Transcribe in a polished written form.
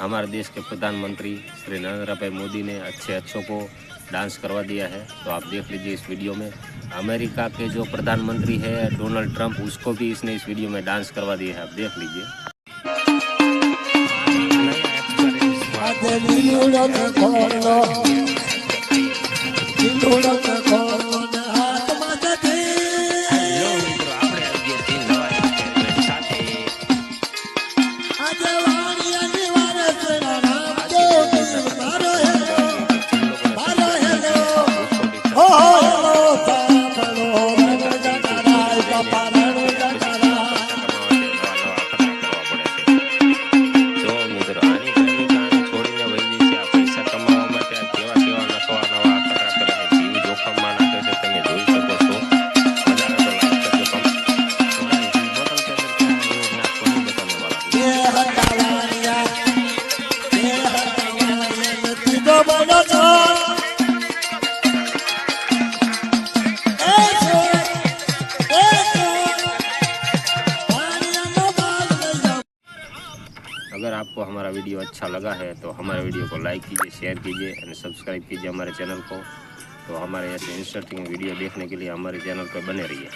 हमारे देश के प्रधानमंत्री श्री नरेंद्र भाई मोदी ने अच्छों को डांस करवा दिया है। तो आप देख लीजिए इस वीडियो में। अमेरिका के जो प्रधानमंत्री है डोनाल्ड ट्रंप, उसको भी इसने इस वीडियो में डांस करवा दिया है। आप देख लीजिए। अगर आपको हमारा वीडियो अच्छा लगा है तो हमारे वीडियो को लाइक कीजिए, शेयर कीजिए और सब्सक्राइब कीजिए हमारे चैनल को। तो हमारे ऐसे इंटरेस्टिंग वीडियो देखने के लिए हमारे चैनल पर बने रहिए।